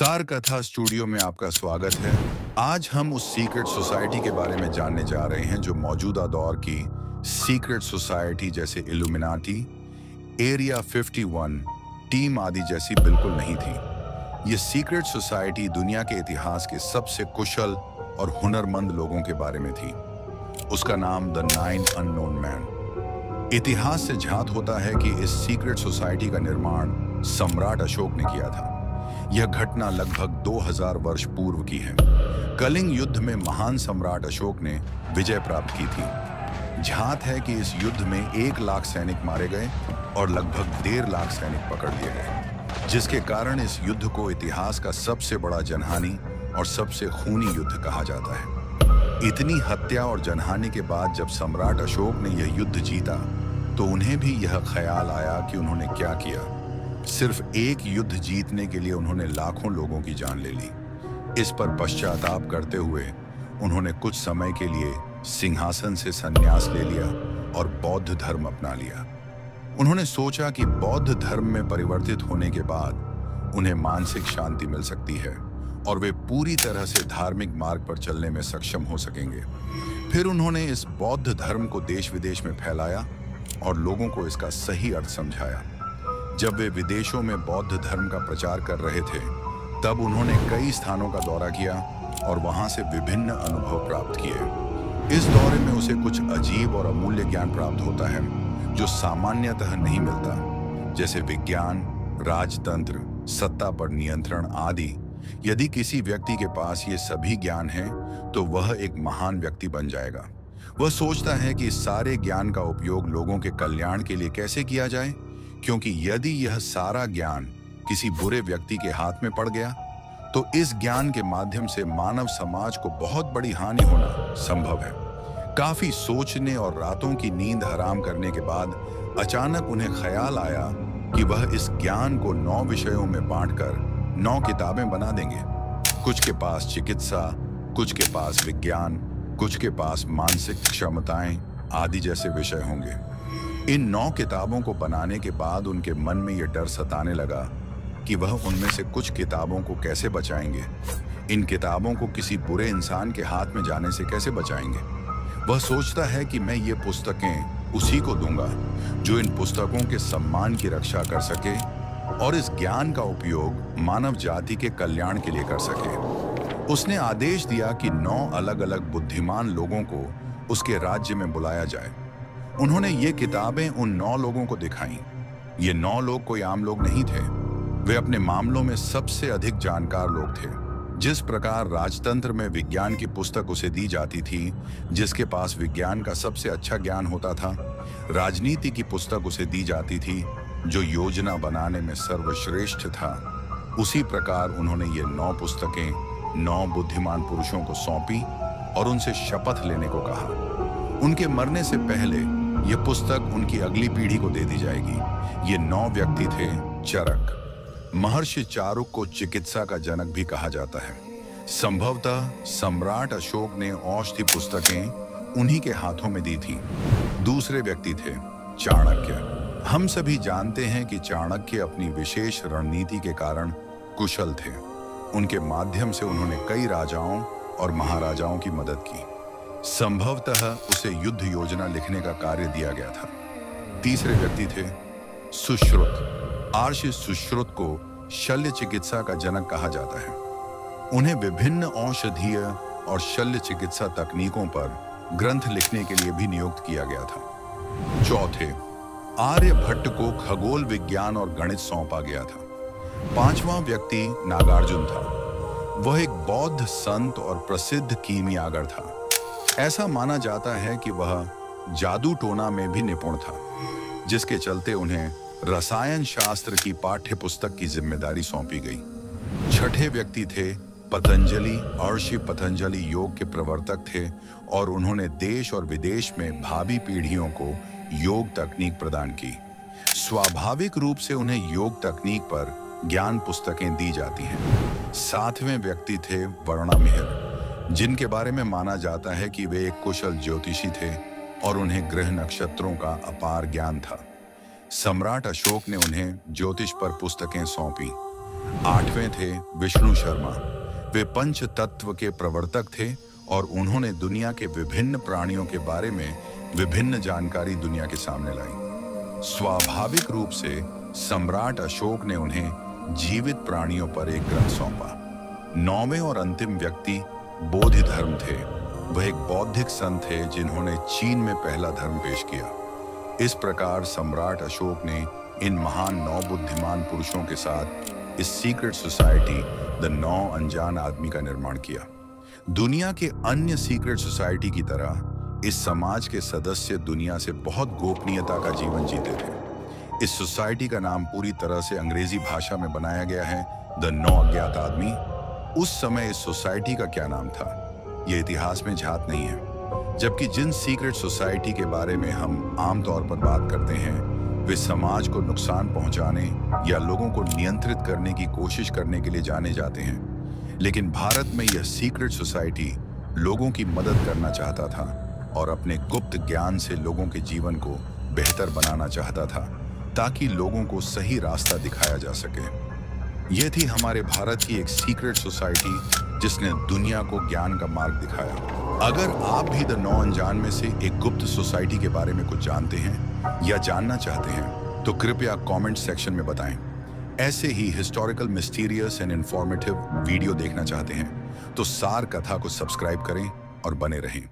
सार कथा स्टूडियो में आपका स्वागत है। आज हम उस सीक्रेट सोसाइटी के बारे में जानने जा रहे हैं जो मौजूदा दौर की सीक्रेट सोसाइटी जैसे इल्यूमिनाटी, एरिया 51, टीम आदि जैसी बिल्कुल नहीं थी। ये सीक्रेट सोसाइटी दुनिया के इतिहास के सबसे कुशल और हुनरमंद लोगों के बारे में थी। उसका नाम द नाइन अननोन मैन। इतिहास से झांत होता है कि इस सीक्रेट सोसाइटी का निर्माण सम्राट अशोक ने किया था। यह घटना लगभग 2000 वर्ष पूर्व की है। कलिंग युद्ध में महान सम्राट अशोक ने विजय प्राप्त की थी। झांत है कि इस युद्ध में 1 लाख सैनिक मारे गए और लगभग 1.5 लाख सैनिक पकड़ लिए गए, जिसके कारण इस युद्ध को इतिहास का सबसे बड़ा जनहानि और सबसे खूनी युद्ध कहा जाता है। इतनी हत्या और जनहानि के बाद जब सम्राट अशोक ने यह युद्ध जीता तो उन्हें भी यह ख्याल आया कि उन्होंने क्या किया। सिर्फ एक युद्ध जीतने के लिए उन्होंने लाखों लोगों की जान ले ली। इस पर पश्चाताप करते हुए उन्होंने कुछ समय के लिए सिंहासन से संन्यास ले लिया और बौद्ध धर्म अपना लिया। उन्होंने सोचा कि बौद्ध धर्म में परिवर्तित होने के बाद उन्हें मानसिक शांति मिल सकती है और वे पूरी तरह से धार्मिक मार्ग पर चलने में सक्षम हो सकेंगे। फिर उन्होंने इस बौद्ध धर्म को देश विदेश में फैलाया और लोगों को इसका सही अर्थ समझाया। जब वे विदेशों में बौद्ध धर्म का प्रचार कर रहे थे तब उन्होंने कई स्थानों का दौरा किया और वहां से विभिन्न अनुभव प्राप्त किए। इस दौरे में उसे कुछ अजीब और अमूल्य ज्ञान प्राप्त होता है जो सामान्यतः नहीं मिलता, जैसे विज्ञान, राजतंत्र, सत्ता पर नियंत्रण आदि। यदि किसी व्यक्ति के पास ये सभी ज्ञान हैं तो वह एक महान व्यक्ति बन जाएगा। वह सोचता है कि इस सारे ज्ञान का उपयोग लोगों के कल्याण के लिए कैसे किया जाए, क्योंकि यदि यह सारा ज्ञान किसी बुरे व्यक्ति के हाथ में पड़ गया तो इस ज्ञान के माध्यम से मानव समाज को बहुत बड़ी हानि होना संभव है। काफी सोचने और रातों की नींद हराम करने के बाद अचानक उन्हें ख्याल आया कि वह इस ज्ञान को 9 विषयों में बांटकर 9 किताबें बना देंगे। कुछ के पास चिकित्सा, कुछ के पास विज्ञान, कुछ के पास मानसिक क्षमताएं आदि जैसे विषय होंगे। इन 9 किताबों को बनाने के बाद उनके मन में यह डर सताने लगा कि वह उनमें से कुछ किताबों को कैसे बचाएंगे। इन किताबों को किसी बुरे इंसान के हाथ में जाने से कैसे बचाएंगे। वह सोचता है कि मैं ये पुस्तकें उसी को दूंगा जो इन पुस्तकों के सम्मान की रक्षा कर सके और इस ज्ञान का उपयोग मानव जाति के कल्याण के लिए कर सके। उसने आदेश दिया कि 9 अलग अलग बुद्धिमान लोगों को उसके राज्य में बुलाया जाए। उन्होंने ये किताबें उन 9 लोगों को दिखाईं। ये 9 लोग कोई आम लोग नहीं थे। वे अपने मामलों में सबसे अधिक जानकार लोग थे। जिस प्रकार राजतंत्र में विज्ञान की पुस्तक उसे दी जाती थी, जिसके पास विज्ञान का सबसे अच्छा ज्ञान होता था, राजनीति की पुस्तक उसे दी जाती थी जो योजना बनाने में सर्वश्रेष्ठ था। उसी प्रकार उन्होंने ये 9 पुस्तकें 9 बुद्धिमान पुरुषों को सौंपी और उनसे शपथ लेने को कहा। उनके मरने से पहले यह पुस्तक उनकी अगली पीढ़ी को दे दी जाएगी। ये 9 व्यक्ति थे। चरक। महर्षि चारुक को चिकित्सा का जनक भी कहा जाता है। संभवतः सम्राट अशोक ने औषधि पुस्तकें उन्हीं के हाथों में दी थी। दूसरे व्यक्ति थे चाणक्य। हम सभी जानते हैं कि चाणक्य अपनी विशेष रणनीति के कारण कुशल थे। उनके माध्यम से उन्होंने कई राजाओं और महाराजाओं की मदद की। संभवतः उसे युद्ध योजना लिखने का कार्य दिया गया था। तीसरे व्यक्ति थे सुश्रुत। आर्षि सुश्रुत को शल्य चिकित्सा का जनक कहा जाता है। उन्हें विभिन्न औषधीय और शल्य चिकित्सा तकनीकों पर ग्रंथ लिखने के लिए भी नियुक्त किया गया था। चौथे, आर्यभट्ट को खगोल विज्ञान और गणित सौंपा गया था। 5वां व्यक्ति नागार्जुन था। वह एक बौद्ध संत और प्रसिद्ध कीमियागर था। ऐसा माना जाता है कि वह जादू टोना में भी निपुण था, जिसके चलते उन्हें रसायन शास्त्र की पाठ्य पुस्तक की जिम्मेदारी सौंपी गई। छठे व्यक्ति थे पतंजलि। महर्षि पतंजलि योग के प्रवर्तक थे और उन्होंने देश और विदेश में भावी पीढ़ियों को योग तकनीक प्रदान की। स्वाभाविक रूप से उन्हें योग तकनीक पर ज्ञान पुस्तकें दी जाती हैं। 7वें व्यक्ति थे वर्णामिहिर, जिनके बारे में माना जाता है कि वे एक कुशल ज्योतिषी थे और उन्हें ग्रह नक्षत्रों का अपार ज्ञान था। सम्राट अशोक ने उन्हें ज्योतिष पर पुस्तकें सौंपी। 8वें थे विष्णु शर्मा। वे पंच तत्व के प्रवर्तक थे और उन्होंने दुनिया के विभिन्न प्राणियों के बारे में विभिन्न जानकारी दुनिया के सामने लाई। स्वाभाविक रूप से सम्राट अशोक ने उन्हें जीवित प्राणियों पर एक ग्रंथ सौंपा। 9वें और अंतिम व्यक्ति बोधिधर्म थे। वह एक बौद्धिक संत थे जिन्होंने चीन में पहला धर्म पेश किया। इस प्रकार सम्राट अशोक ने इन महान 9 बुद्धिमान पुरुषों के साथ इस सीक्रेट सोसाइटी द 9 अनजान आदमी का निर्माण किया। दुनिया के अन्य सीक्रेट सोसाइटी की तरह इस समाज के सदस्य दुनिया से बहुत गोपनीयता का जीवन जीते थे। इस सोसाइटी का नाम पूरी तरह से अंग्रेजी भाषा में बनाया गया है, द 9 अज्ञात आदमी। उस समय इस सोसाइटी का क्या नाम था, यह इतिहास में झात नहीं है। जबकि जिन सीक्रेट सोसाइटी के बारे में हम आमतौर पर बात करते हैं, वे समाज को नुकसान पहुंचाने या लोगों को नियंत्रित करने की कोशिश करने के लिए जाने जाते हैं। लेकिन भारत में यह सीक्रेट सोसाइटी लोगों की मदद करना चाहता था और अपने गुप्त ज्ञान से लोगों के जीवन को बेहतर बनाना चाहता था, ताकि लोगों को सही रास्ता दिखाया जा सके। यह थी हमारे भारत की एक सीक्रेट सोसाइटी जिसने दुनिया को ज्ञान का मार्ग दिखाया। अगर आप भी द 9 अनजान में से एक गुप्त सोसाइटी के बारे में कुछ जानते हैं या जानना चाहते हैं, तो कृपया कमेंट सेक्शन में बताएं। ऐसे ही historical, mysterious and informative video देखना चाहते हैं तो सार कथा को सब्सक्राइब करें और बने रहें।